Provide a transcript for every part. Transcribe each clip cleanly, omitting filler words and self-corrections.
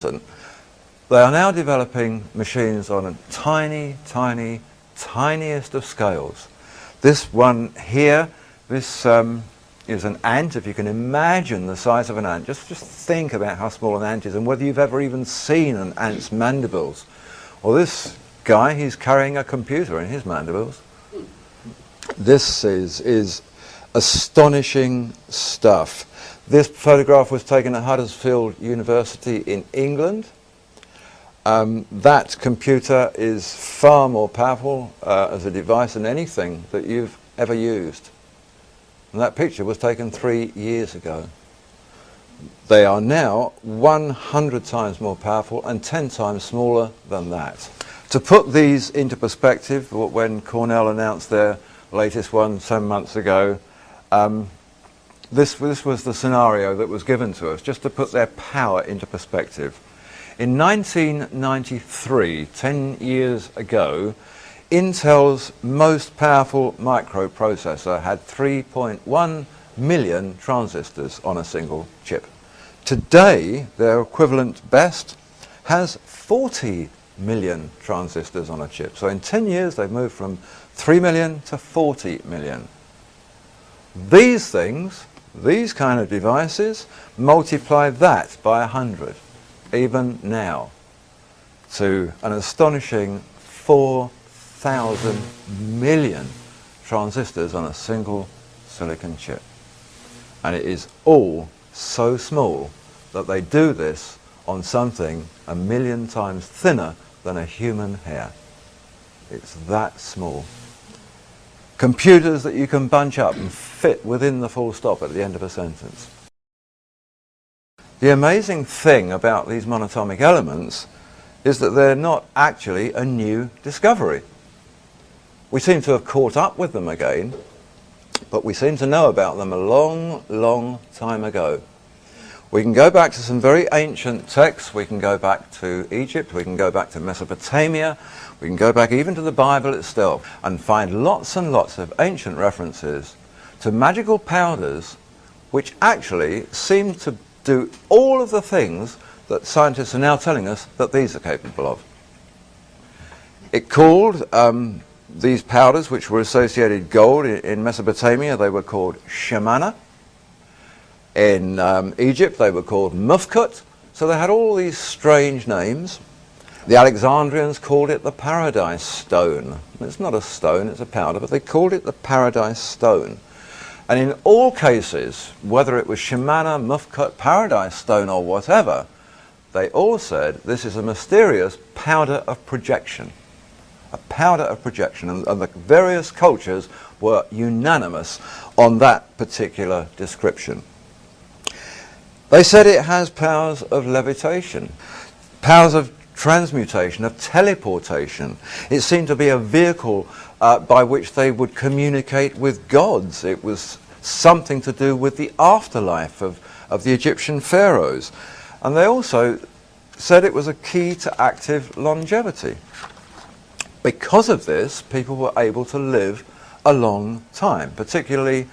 They are now developing machines on a tiny, tiny, tiniest of scales. This one here, this is an ant. If you can imagine the size of an ant, just think about how small an ant is and whether you've ever even seen an ant's mandibles. Well, this guy, he's carrying a computer in his mandibles. This is astonishing stuff. This photograph was taken at Huddersfield University in England. That computer is far more powerful as a device than anything that you've ever used. And that picture was taken 3 years ago. They are now 100 times more powerful and 10 times smaller than that. To put these into perspective, when Cornell announced their latest one some months ago, this was the scenario that was given to us, just to put their power into perspective. In 1993, 10 years ago, Intel's most powerful microprocessor had 3.1 million transistors on a single chip. Today, their equivalent best has 40 million transistors on a chip. So in 10 years, they've moved from 3 million to 40 million. These things, these kind of devices, multiply that by 100, even now, to an astonishing 4,000 million transistors on a single silicon chip. And it is all so small that they do this on something 1,000,000 times thinner than a human hair. It's that small. Computers that you can bunch up and fit within the full stop at the end of a sentence. The amazing thing about these monatomic elements is that they're not actually a new discovery. We seem to have caught up with them again, but we seem to know about them a long, long time ago. We can go back to some very ancient texts. We can go back to Egypt, we can go back to Mesopotamia, we can go back even to the Bible itself and find lots and lots of ancient references to magical powders which actually seem to do all of the things that scientists are now telling us that these are capable of. It called these powders, which were associated gold in Mesopotamia, they were called shamana. In Egypt, they were called mufkut. So they had all these strange names. The Alexandrians called it the paradise stone. It's not a stone, it's a powder, but they called it the paradise stone. And in all cases, whether it was shamana, mufkut, paradise stone, or whatever, they all said this is a mysterious powder of projection. A powder of projection. And the various cultures were unanimous on that particular description. They said it has powers of levitation, powers of transmutation, of teleportation. It seemed to be a vehicle by which they would communicate with gods. It was something to do with the afterlife of the Egyptian pharaohs. And they also said it was a key to active longevity. Because of this, people were able to live a long time, particularly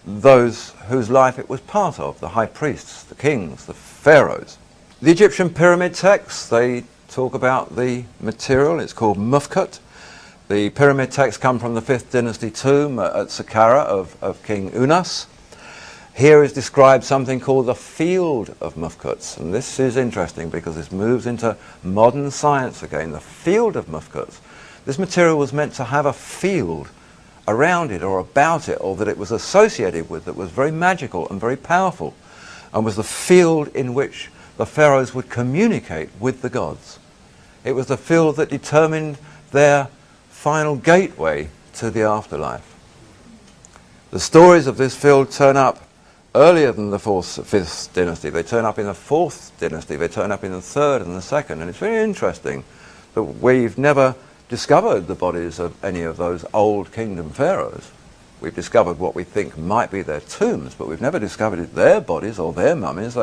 those whose life it was part of, the high priests, the kings, the pharaohs. The Egyptian pyramid texts, they talk about the material. It's called mufkut. The pyramid texts come from the 5th dynasty tomb at Saqqara of King Unas. Here is described something called the field of mufkuts, and this is interesting because this moves into modern science again. The field of mufkuts. This material was meant to have a field around it or about it, or that it was associated with, that was very magical and very powerful, and was the field in which the pharaohs would communicate with the gods. It was the field that determined their final gateway to the afterlife. The stories of this field turn up earlier than the 5th dynasty. They turn up in the 4th dynasty, they turn up in the 3rd and the 2nd, and it's very interesting that we've never discovered the bodies of any of those old kingdom pharaohs. We've discovered what we think might be their tombs, but we've never discovered their bodies or their mummies.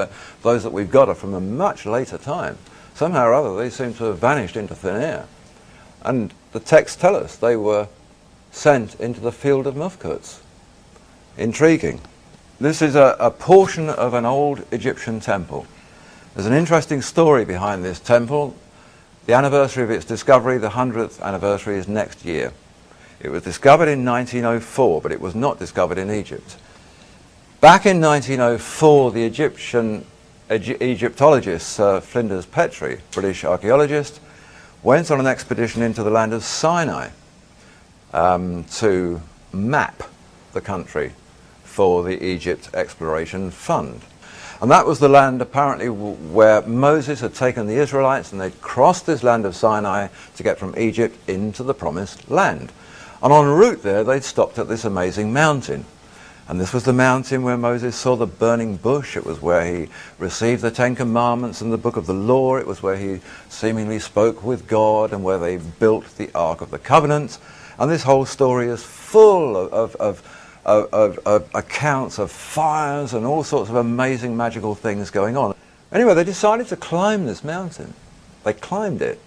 Those that we've got are from a much later time. Somehow or other they seem to have vanished into thin air. And the texts tell us they were sent into the field of mufkuts. Intriguing. This is a portion of an old Egyptian temple. There's an interesting story behind this temple. The anniversary of its discovery, the 100th anniversary, is next year. It was discovered in 1904, but it was not discovered in Egypt. Back in 1904, the Egyptologist Sir Flinders Petrie, British archaeologist, went on an expedition into the land of Sinai to map the country for the Egypt Exploration Fund. And that was the land apparently where Moses had taken the Israelites and they'd crossed this land of Sinai to get from Egypt into the Promised Land. And en route there they'd stopped at this amazing mountain. And this was the mountain where Moses saw the burning bush. It was where he received the Ten Commandments and the Book of the Law. It was where he seemingly spoke with God and where they built the Ark of the Covenant. And this whole story is full of accounts of fires and all sorts of amazing magical things going on. Anyway, they decided to climb this mountain. They climbed it.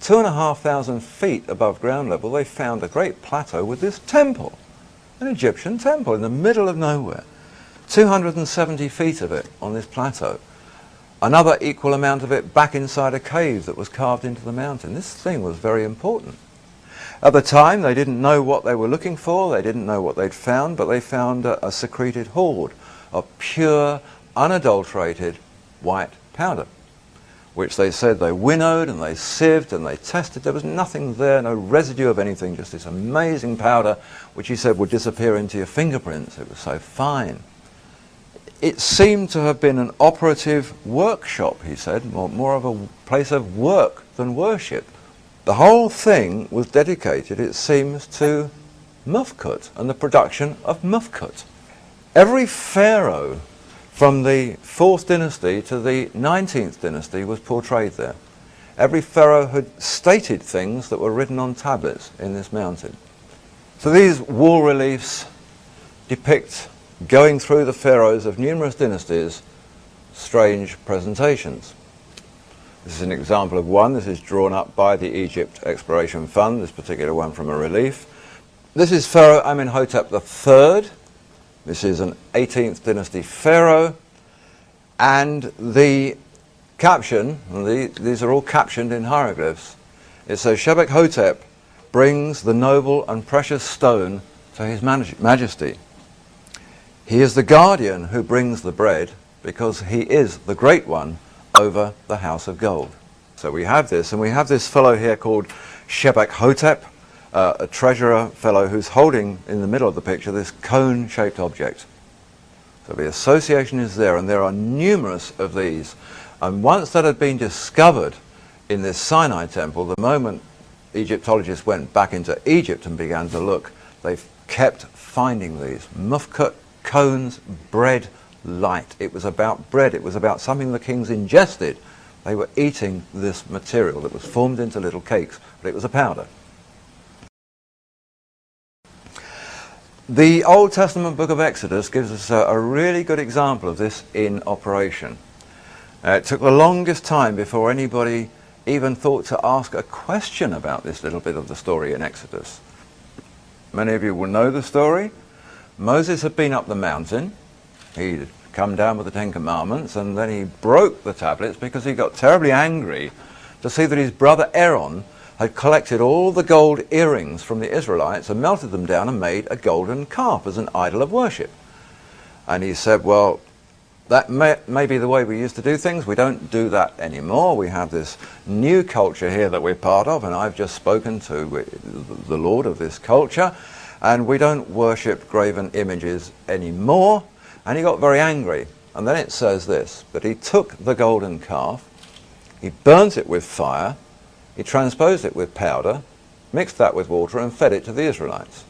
2,500 feet above ground level, they found a great plateau with this temple. An Egyptian temple in the middle of nowhere. 270 feet of it on this plateau. Another equal amount of it back inside a cave that was carved into the mountain. This thing was very important. At the time, they didn't know what they were looking for, they didn't know what they'd found, but they found a secreted hoard of pure, unadulterated white powder, which they said they winnowed and they sieved and they tested. There was nothing there, no residue of anything, just this amazing powder, which he said would disappear into your fingerprints. It was so fine. It seemed to have been an operative workshop, he said, more of a place of work than worship. The whole thing was dedicated, it seems, to mufkut and the production of mufkut. Every pharaoh from the 4th dynasty to the 19th dynasty was portrayed there. Every pharaoh had stated things that were written on tablets in this mountain. So these wall reliefs depict, going through the pharaohs of numerous dynasties, strange presentations. This is an example of one. This is drawn up by the Egypt Exploration Fund, this particular one from a relief. This is Pharaoh Amenhotep III. This is an 18th dynasty pharaoh. And the caption, these are all captioned in hieroglyphs. It says, Shebek Hotep brings the noble and precious stone to His Majesty. He is the guardian who brings the bread because he is the great one over the house of gold. So we have this, and we have this fellow here called Shebek Hotep, a treasurer fellow who's holding in the middle of the picture this cone-shaped object. So the association is there, and there are numerous of these. And once that had been discovered in this Sinai temple, the moment Egyptologists went back into Egypt and began to look, they kept finding these mufkut, cones, bread, light. It was about bread. It was about something the kings ingested. They were eating this material that was formed into little cakes, but it was a powder. The Old Testament book of Exodus gives us a really good example of this in operation. It took the longest time before anybody even thought to ask a question about this little bit of the story in Exodus. Many of you will know the story. Moses had been up the mountain. He'd come down with the Ten Commandments, and then he broke the tablets because he got terribly angry to see that his brother Aaron had collected all the gold earrings from the Israelites and melted them down and made a golden calf as an idol of worship. And he said, well, that may be the way we used to do things. We don't do that anymore. We have this new culture here that we're part of, and I've just spoken to the Lord of this culture, and we don't worship graven images anymore. And he got very angry. And then it says this, that he took the golden calf, he burnt it with fire, he transposed it with powder, mixed that with water and fed it to the Israelites.